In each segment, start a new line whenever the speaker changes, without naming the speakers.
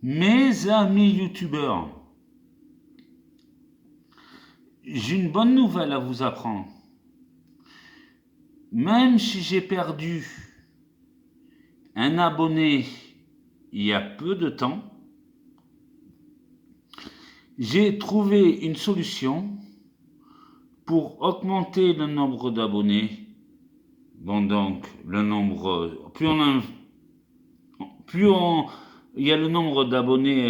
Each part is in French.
Mes amis youtubeurs, j'ai une bonne nouvelle à vous apprendre. Même si j'ai perdu un abonné il y a peu de temps, j'ai trouvé une solution pour augmenter le nombre d'abonnés. Bon, donc, le nombre, plus on, il y a le nombre d'abonnés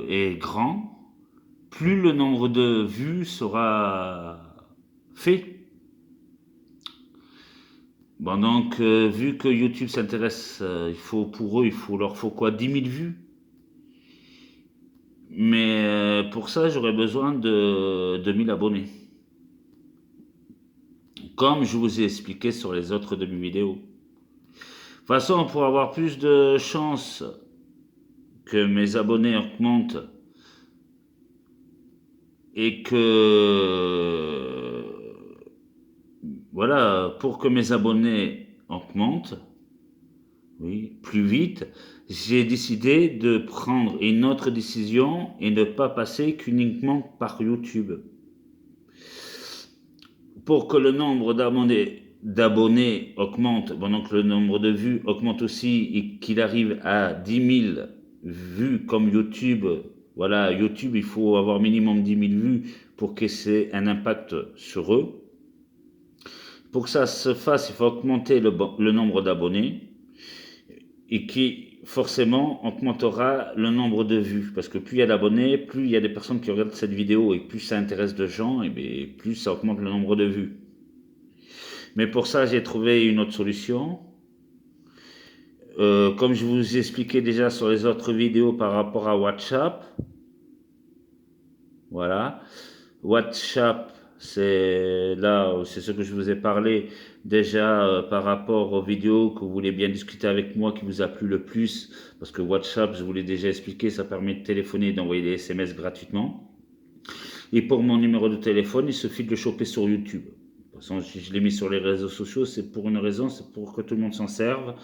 est grand, plus le nombre de vues sera fait. Bon, donc, vu que YouTube s'intéresse, pour eux, leur faut quoi? 10 000 vues? Mais pour ça, j'aurais besoin de 2 000 abonnés. Comme je vous ai expliqué sur les autres de mes vidéos. De toute façon, pour avoir plus de chances que mes abonnés augmentent et que, voilà, pour que mes abonnés augmentent, oui, plus vite, j'ai décidé de prendre une autre décision et ne pas passer qu'uniquement par YouTube. Pour que le nombre d'abonnés augmente, bon, donc le nombre de vues augmente aussi et qu'il arrive à 10 000 vues comme YouTube. Voilà, YouTube, il faut avoir minimum 10 000 vues pour que c'est un impact sur eux. Pour que ça se fasse, il faut augmenter le nombre d'abonnés et qui forcément augmentera le nombre de vues. Parce que plus il y a d'abonnés, plus il y a des personnes qui regardent cette vidéo et plus ça intéresse de gens, et bien plus ça augmente le nombre de vues. Mais pour ça, j'ai trouvé une autre solution. Comme je vous ai expliqué déjà sur les autres vidéos par rapport à WhatsApp, voilà. WhatsApp, c'est là, c'est ce que je vous ai parlé déjà par rapport aux vidéos que vous voulez bien discuter avec moi, qui vous a plu le plus, parce que WhatsApp, je vous l'ai déjà expliqué, ça permet de téléphoner et d'envoyer des SMS gratuitement. Et pour mon numéro de téléphone, il suffit de le choper sur YouTube. De toute façon, si je l'ai mis sur les réseaux sociaux, c'est pour une raison, c'est pour que tout le monde s'en serve,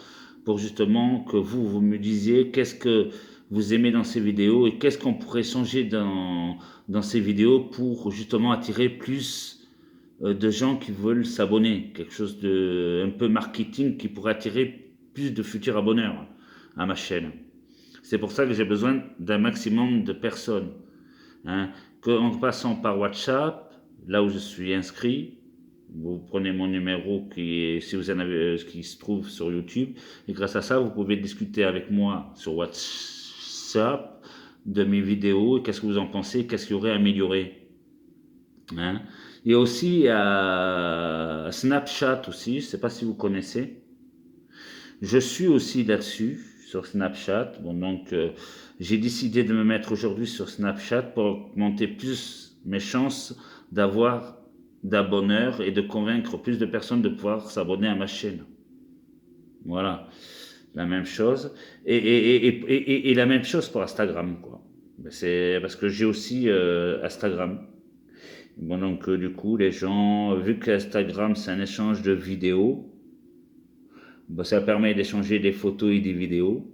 pour justement que vous me disiez qu'est-ce que vous aimez dans ces vidéos et qu'est-ce qu'on pourrait changer dans ces vidéos pour justement attirer plus de gens qui veulent s'abonner. Quelque chose de un peu marketing qui pourrait attirer plus de futurs abonneurs à ma chaîne. C'est pour ça que j'ai besoin d'un maximum de personnes. Hein, en passant par WhatsApp, là où je suis inscrit, vous prenez mon numéro si vous en avez, qui se trouve sur YouTube, et grâce à ça, vous pouvez discuter avec moi sur WhatsApp de mes vidéos, et qu'est-ce que vous en pensez, qu'est-ce qu'il y aurait à améliorer. Hein. Il y a aussi Snapchat aussi, je ne sais pas si vous connaissez. Je suis aussi là-dessus, sur Snapchat. Bon, donc, j'ai décidé de me mettre aujourd'hui sur Snapchat pour augmenter plus mes chances d'avoir d'abonneurs et de convaincre plus de personnes de pouvoir s'abonner à ma chaîne. Voilà, la même chose. Et la même chose pour Instagram, quoi. C'est parce que j'ai aussi Instagram. Bon, donc, du coup, les gens, vu qu'Instagram, c'est un échange de vidéos, bah, ça permet d'échanger des photos et des vidéos.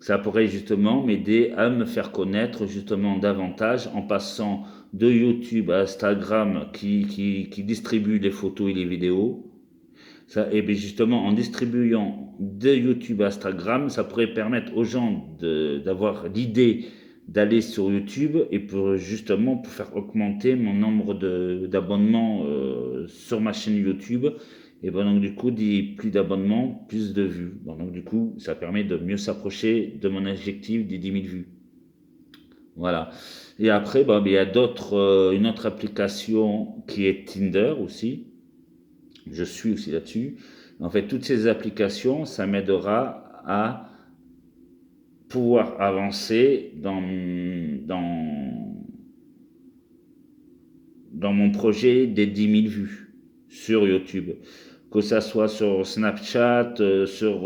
Ça pourrait justement m'aider à me faire connaître justement davantage en passant de YouTube à Instagram qui distribue les photos et les vidéos. Ça, et bien justement, en distribuant de YouTube à Instagram, ça pourrait permettre aux gens d'avoir l'idée d'aller sur YouTube et pour justement pour faire augmenter mon nombre d'abonnements sur ma chaîne YouTube. Et ben donc du coup, plus d'abonnements, plus de vues. Bon, donc du coup, ça permet de mieux s'approcher de mon objectif des 10 000 vues. Voilà. Et après, ben, il y a une autre application qui est Tinder aussi. Je suis aussi là-dessus. En fait, toutes ces applications, ça m'aidera à pouvoir avancer dans mon projet des 10 000 vues sur YouTube. Que ça soit sur Snapchat, sur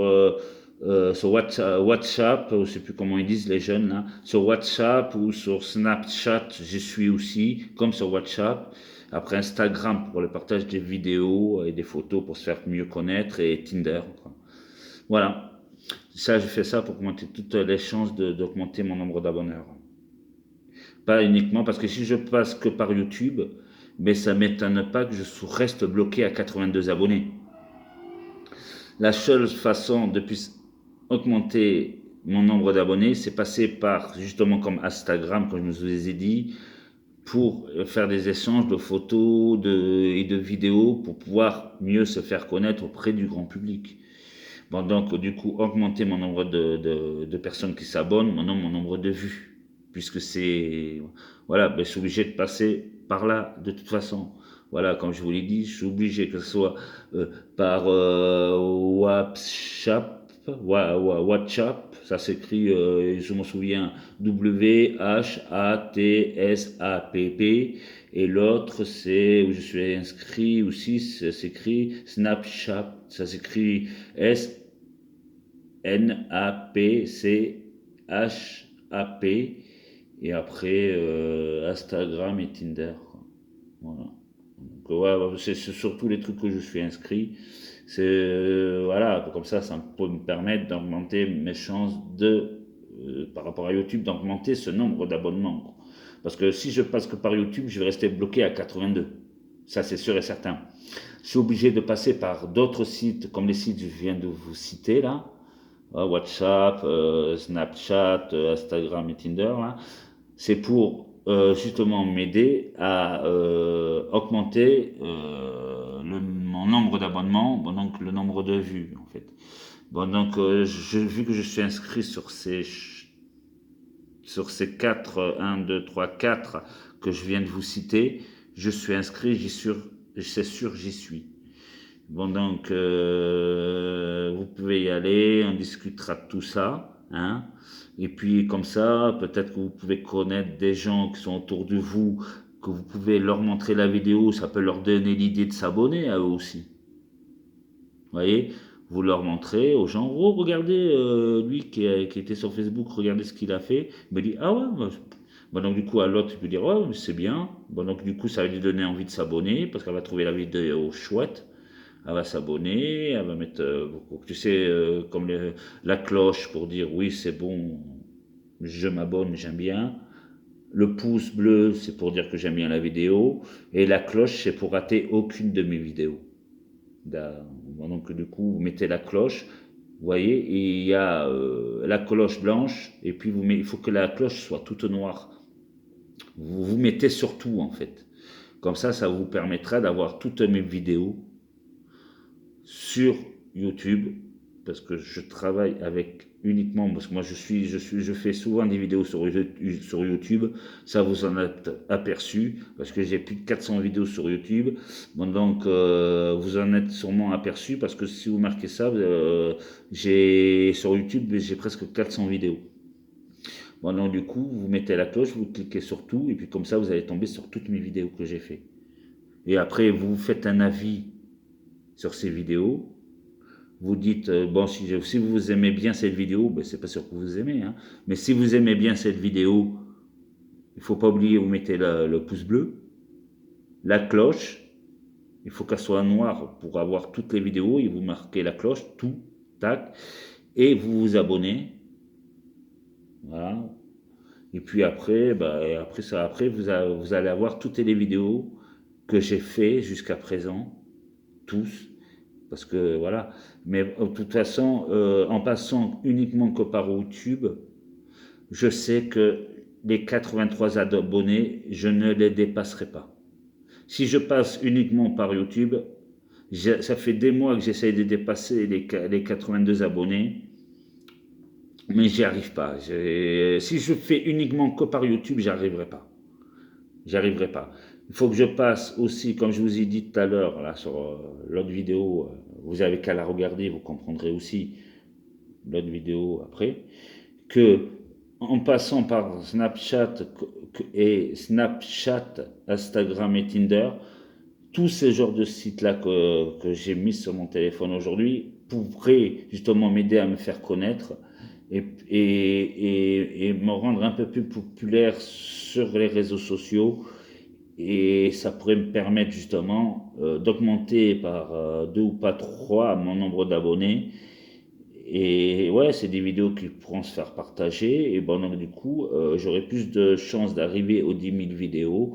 WhatsApp, je ne sais plus comment ils disent les jeunes là, sur WhatsApp ou sur Snapchat, j'y suis aussi, comme sur WhatsApp. Après Instagram pour le partage des vidéos et des photos pour se faire mieux connaître et Tinder, quoi. Voilà. Ça, je fais ça pour augmenter toutes les chances d'augmenter mon nombre d'abonneurs. Pas uniquement parce que si je passe que par YouTube, mais ça ne m'étonne pas que je reste bloqué à 82 abonnés. La seule façon de augmenter mon nombre d'abonnés, c'est passer par, justement comme Instagram, comme je vous ai dit, pour faire des échanges de photos et de vidéos pour pouvoir mieux se faire connaître auprès du grand public. Bon, donc, du coup, augmenter mon nombre de personnes qui s'abonnent, mon nombre de vues. Puisque c'est. Voilà, ben, je suis obligé de passer par là, de toute façon. Voilà, comme je vous l'ai dit, je suis obligé que ce soit par WhatsApp, ça s'écrit, je me souviens, WHATSAPP, et l'autre, c'est où je suis inscrit aussi, ça s'écrit Snapchat, ça s'écrit SNAPCHAP, et après Instagram et Tinder. Voilà. Donc, ouais, c'est surtout les trucs que je suis inscrit. C'est voilà, comme ça peut me permettre d'augmenter mes chances par rapport à YouTube, d'augmenter ce nombre d'abonnements. Parce que si je passe que par YouTube, je vais rester bloqué à 82. Ça, c'est sûr et certain. Je suis obligé de passer par d'autres sites, comme les sites que je viens de vous citer là, WhatsApp, Snapchat, Instagram et Tinder. C'est pour justement m'aider à augmenter mon nombre d'abonnements, bon, donc le nombre de vues en fait. Bon, donc vu que je suis inscrit sur ces 4, 1, 2, 3, 4 que je viens de vous citer, je suis inscrit, c'est sûr, j'y suis. Bon, donc, vous pouvez y aller, on discutera de tout ça, hein. Et puis, comme ça, peut-être que vous pouvez connaître des gens qui sont autour de vous, que vous pouvez leur montrer la vidéo, ça peut leur donner l'idée de s'abonner à eux aussi. Vous voyez, vous leur montrez aux gens, oh, regardez, lui qui était sur Facebook, regardez ce qu'il a fait. Il me dit, ah ouais, bon, donc du coup, à l'autre, il peut dire, ouais, c'est bien. Bon, donc du coup, ça va lui donner envie de s'abonner, parce qu'elle va trouver la vidéo chouette. Elle va s'abonner, elle va mettre, tu sais, comme la cloche pour dire oui, c'est bon, je m'abonne, j'aime bien. Le pouce bleu, c'est pour dire que j'aime bien la vidéo. Et la cloche, c'est pour rater aucune de mes vidéos. Donc, du coup, vous mettez la cloche, vous voyez, et il y a la cloche blanche, et puis il faut que la cloche soit toute noire. Vous mettez sur tout, en fait. Comme ça vous permettra d'avoir toutes mes vidéos sur YouTube, parce que je travaille avec uniquement, parce que moi je fais souvent des vidéos sur YouTube, ça vous en êtes aperçu, parce que j'ai plus de 400 vidéos sur YouTube, bon, donc vous en êtes sûrement aperçu, parce que si vous marquez ça, sur YouTube, j'ai presque 400 vidéos. Bon, donc du coup, vous mettez la cloche, vous cliquez sur tout, et puis comme ça, vous allez tomber sur toutes mes vidéos que j'ai fait. Et après, vous faites un avis sur ces vidéos. Vous dites, bon, si vous aimez bien cette vidéo, ben, c'est pas sûr que vous aimez, hein, mais si vous aimez bien cette vidéo, il faut pas oublier, vous mettez le pouce bleu, la cloche, il faut qu'elle soit noire pour avoir toutes les vidéos, et vous marquez la cloche, tout, tac, et vous vous abonnez, voilà. Et puis après, vous allez avoir toutes les vidéos que j'ai fait jusqu'à présent, tous. Parce que voilà, mais de toute façon, en passant uniquement que par YouTube, je sais que les 83 abonnés, je ne les dépasserai pas. Si je passe uniquement par YouTube, ça fait des mois que j'essaye de dépasser les 82 abonnés, mais j'y arrive pas. Si je fais uniquement que par YouTube, j'arriverai pas. J'y arriverai pas. Il faut que je passe aussi, comme je vous ai dit tout à l'heure, là, sur l'autre vidéo, vous avez qu'à la regarder, vous comprendrez aussi l'autre vidéo après, que en passant par Snapchat, Instagram et Tinder, tous ces genres de sites-là que j'ai mis sur mon téléphone aujourd'hui pourraient justement m'aider à me faire connaître et me rendre un peu plus populaire sur les réseaux sociaux, et ça pourrait me permettre justement d'augmenter par 2 ou pas 3 mon nombre d'abonnés, Et ouais, c'est des vidéos qui pourront se faire partager. Et bon, donc du coup, j'aurai plus de chances d'arriver aux 10 000 vidéos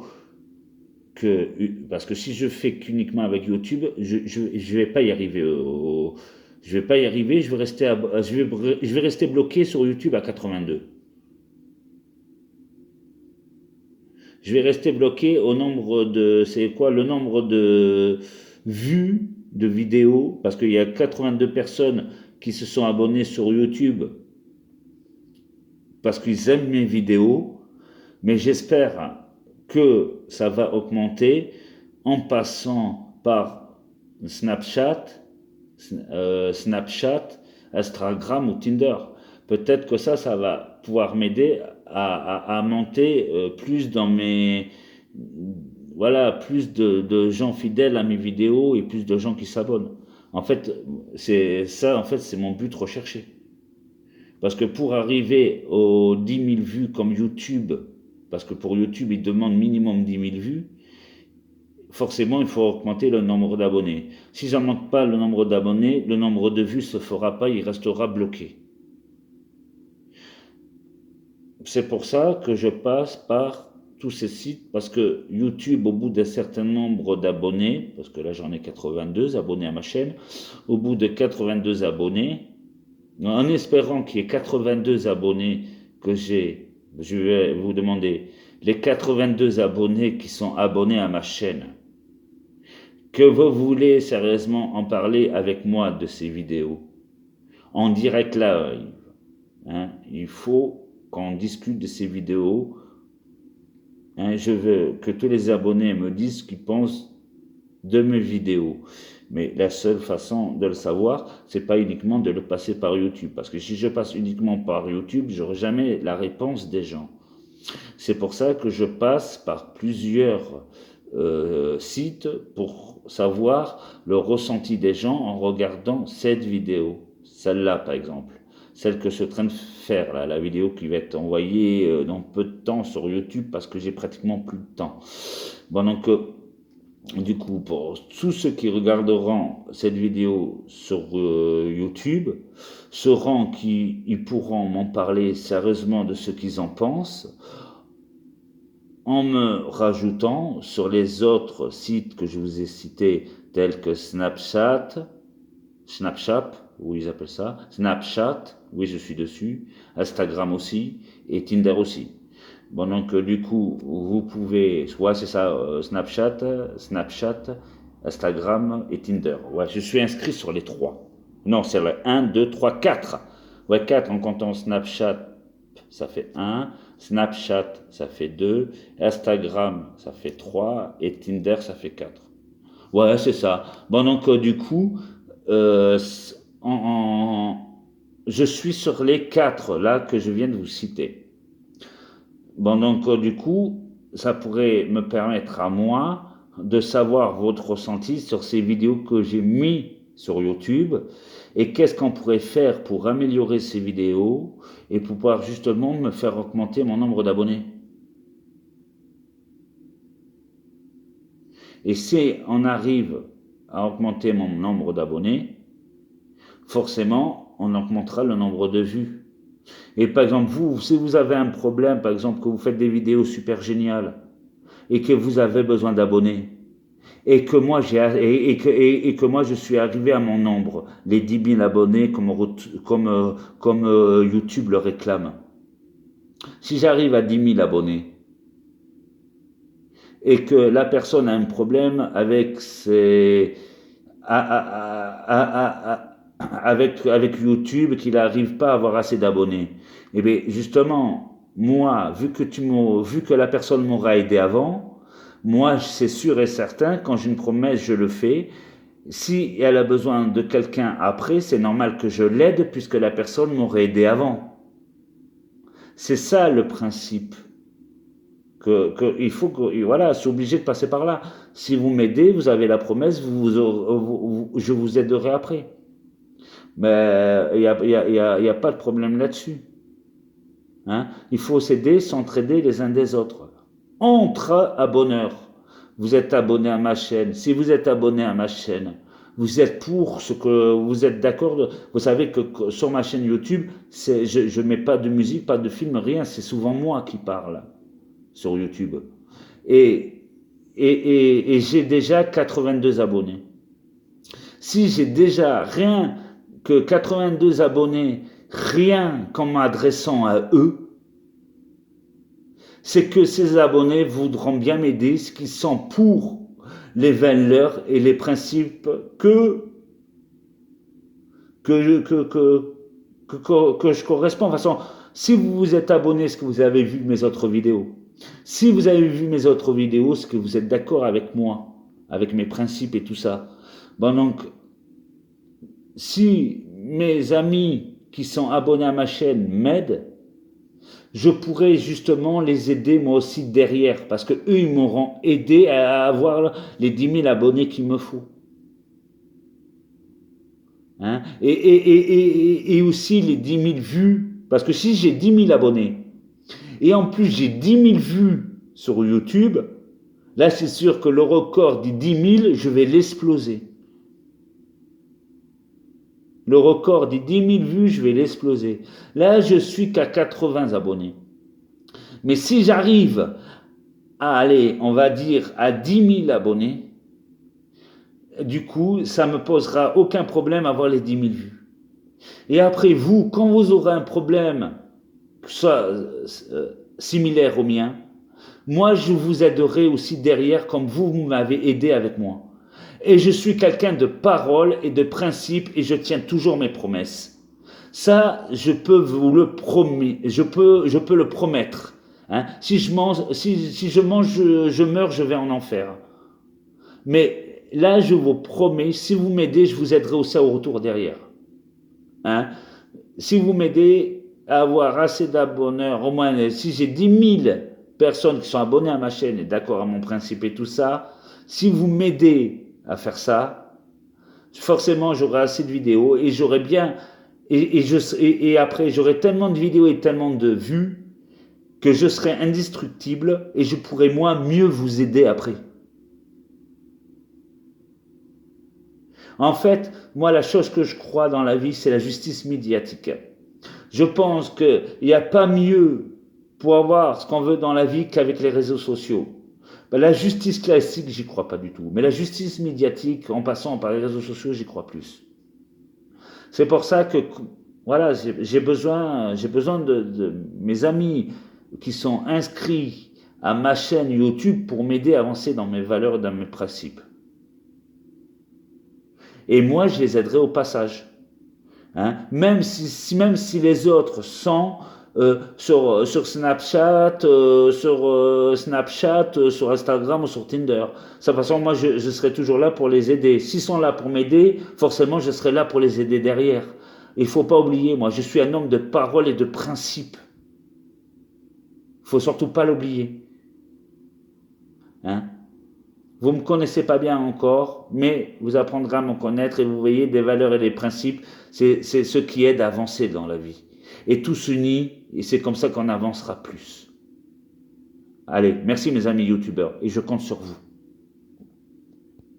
que. Parce que si je fais qu'uniquement avec YouTube, je vais pas y arriver. Je vais pas y arriver, je vais rester bloqué sur YouTube à 82. Je vais rester bloqué au nombre de. C'est quoi le nombre de vues de vidéos? Parce qu'il y a 82 personnes qui se sont abonnées sur YouTube parce qu'ils aiment mes vidéos, mais j'espère que ça va augmenter en passant par Snapchat, Snapchat, Instagram ou Tinder. Peut-être que ça va pouvoir m'aider à monter plus dans mes... Voilà, plus de gens fidèles à mes vidéos et plus de gens qui s'abonnent. En fait, c'est mon but recherché. Parce que pour arriver aux 10 000 vues comme YouTube, parce que pour YouTube, il demande minimum 10 000 vues, forcément, il faut augmenter le nombre d'abonnés. Si je n'augmente pas le nombre d'abonnés, le nombre de vues ne se fera pas, il restera bloqué. C'est pour ça que je passe par tous ces sites, parce que YouTube, au bout d'un certain nombre d'abonnés, parce que là j'en ai 82 abonnés à ma chaîne, au bout de 82 abonnés, en espérant qu'il y ait 82 abonnés que j'ai, je vais vous demander, les 82 abonnés qui sont abonnés à ma chaîne, que vous voulez sérieusement en parler avec moi de ces vidéos, en direct live, hein, il faut qu'on discute de ces vidéos. Hein, je veux que tous les abonnés me disent ce qu'ils pensent de mes vidéos. Mais la seule façon de le savoir, c'est pas uniquement de le passer par YouTube. Parce que si je passe uniquement par YouTube, j'aurai jamais la réponse des gens. C'est pour ça que je passe par plusieurs sites pour savoir le ressenti des gens en regardant cette vidéo. Celle-là, par exemple. Celle que je suis en train de faire, là, la vidéo qui va être envoyée dans peu de temps sur YouTube parce que j'ai pratiquement plus de temps. Bon, donc, du coup, pour tous ceux qui regarderont cette vidéo sur YouTube, sauront qu'ils pourront m'en parler sérieusement de ce qu'ils en pensent, en me rajoutant sur les autres sites que je vous ai cités, tels que Snapchat, oui, ils appellent ça, Snapchat, oui, je suis dessus, Instagram aussi, et Tinder aussi. Bon, donc, du coup, vous pouvez, ouais, c'est ça, Snapchat, Instagram et Tinder. Ouais, je suis inscrit sur les 3. Non, c'est le 1, 2, 3, 4. Ouais, 4 en comptant Snapchat, ça fait 1, Snapchat, ça fait 2, Instagram, ça fait 3, et Tinder, ça fait 4. Ouais, c'est ça. Bon, donc, du coup, euh, je suis sur les 4 là que je viens de vous citer. Bon, donc, du coup, ça pourrait me permettre à moi de savoir votre ressenti sur ces vidéos que j'ai mis sur YouTube et qu'est-ce qu'on pourrait faire pour améliorer ces vidéos et pour pouvoir justement me faire augmenter mon nombre d'abonnés. Et si on arrive à augmenter mon nombre d'abonnés, forcément, on augmentera le nombre de vues. Et par exemple, vous, si vous avez un problème, par exemple, que vous faites des vidéos super géniales et que vous avez besoin d'abonnés, et que moi je suis arrivé à mon nombre, les 10 000 abonnés comme YouTube le réclame. Si j'arrive à 10 000 abonnés et que la personne a un problème avec avec YouTube, qu'il n'arrive pas à avoir assez d'abonnés, et bien justement, moi, vu que la personne m'aura aidé avant, moi, c'est sûr et certain, quand j'ai une promesse, je le fais. Si elle a besoin de quelqu'un après, c'est normal que je l'aide puisque la personne m'aurait aidé avant. C'est ça le principe. Il faut que, voilà, c'est obligé de passer par là. Si vous m'aidez, vous avez la promesse, je vous aiderai après. Mais il n'y a pas de problème là-dessus. Hein? Il faut s'aider, s'entraider les uns des autres. Entre abonneurs. Vous êtes abonné à ma chaîne. Si vous êtes abonné à ma chaîne, Vous êtes pour ce que vous êtes d'accord. Vous savez que sur ma chaîne YouTube, je ne mets pas de musique, pas de film, rien. C'est souvent moi qui parle sur YouTube. Et, et j'ai déjà 82 abonnés. Si j'ai déjà rien que 82 abonnés, rien qu'en m'adressant à eux, c'est que ces abonnés voudront bien m'aider, ce qui sont pour les valeurs et les principes que je correspond. De toute façon, si vous vous êtes abonné, est-ce que vous avez vu mes autres vidéos? Si vous avez vu mes autres vidéos, est-ce que vous êtes d'accord avec moi, avec mes principes et tout ça? Bon, donc, si mes amis qui sont abonnés à ma chaîne m'aident, je pourrais justement les aider moi aussi derrière, parce que eux, ils m'auront aidé à avoir les 10 000 abonnés qu'il me faut. Hein? Et aussi les 10 000 vues, parce que si j'ai 10 000 abonnés, et en plus j'ai 10 000 vues sur YouTube, là c'est sûr que le record des 10 000, je vais l'exploser. Le record des 10 000 vues, je vais l'exploser. Là, je suis qu'à 80 abonnés. Mais si j'arrive à aller, on va dire, à 10 000 abonnés, du coup, ça ne me posera aucun problème à avoir les 10 000 vues. Et après, vous, quand vous aurez un problème soit similaire au mien, moi, je vous aiderai aussi derrière comme vous m'avez aidé avec moi. Et je suis quelqu'un de parole et de principe et je tiens toujours mes promesses. Ça, je peux vous le promettre. Je peux le promettre. Hein? Si je mange, je meurs, je vais en enfer. Mais là, je vous promets, si vous m'aidez, je vous aiderai aussi au retour derrière. Hein? Si vous m'aidez à avoir assez d'abonnés, au moins, si j'ai 10 000 personnes qui sont abonnées à ma chaîne et d'accord à mon principe et tout ça, si vous m'aidez à faire ça, forcément j'aurai assez de vidéos et j'aurai bien, et après j'aurai tellement de vidéos et tellement de vues que je serai indestructible et je pourrai moi mieux vous aider après. En fait, moi la chose que je crois dans la vie, c'est la justice médiatique. Je pense qu'il n'y a pas mieux pour avoir ce qu'on veut dans la vie qu'avec les réseaux sociaux. Ben, la justice classique, j'y crois pas du tout. Mais la justice médiatique, en passant par les réseaux sociaux, j'y crois plus. C'est pour ça que, voilà, j'ai besoin de mes amis qui sont inscrits à ma chaîne YouTube pour m'aider à avancer dans mes valeurs et dans mes principes. Et moi, je les aiderai au passage. Hein? Même si les autres sont sur Snapchat, sur Instagram ou sur Tinder. De toute façon, moi, je serai toujours là pour les aider. S'ils sont là pour m'aider, forcément, je serai là pour les aider derrière. Il ne faut pas oublier, moi, je suis un homme de parole et de principe. Il ne faut surtout pas l'oublier. Hein? Vous ne me connaissez pas bien encore, mais vous apprendrez à me connaître et vous voyez des valeurs et des principes, c'est ce qui aide à avancer dans la vie. Et tous unis, et c'est comme ça qu'on avancera plus. Allez, merci mes amis youtubeurs, et je compte sur vous.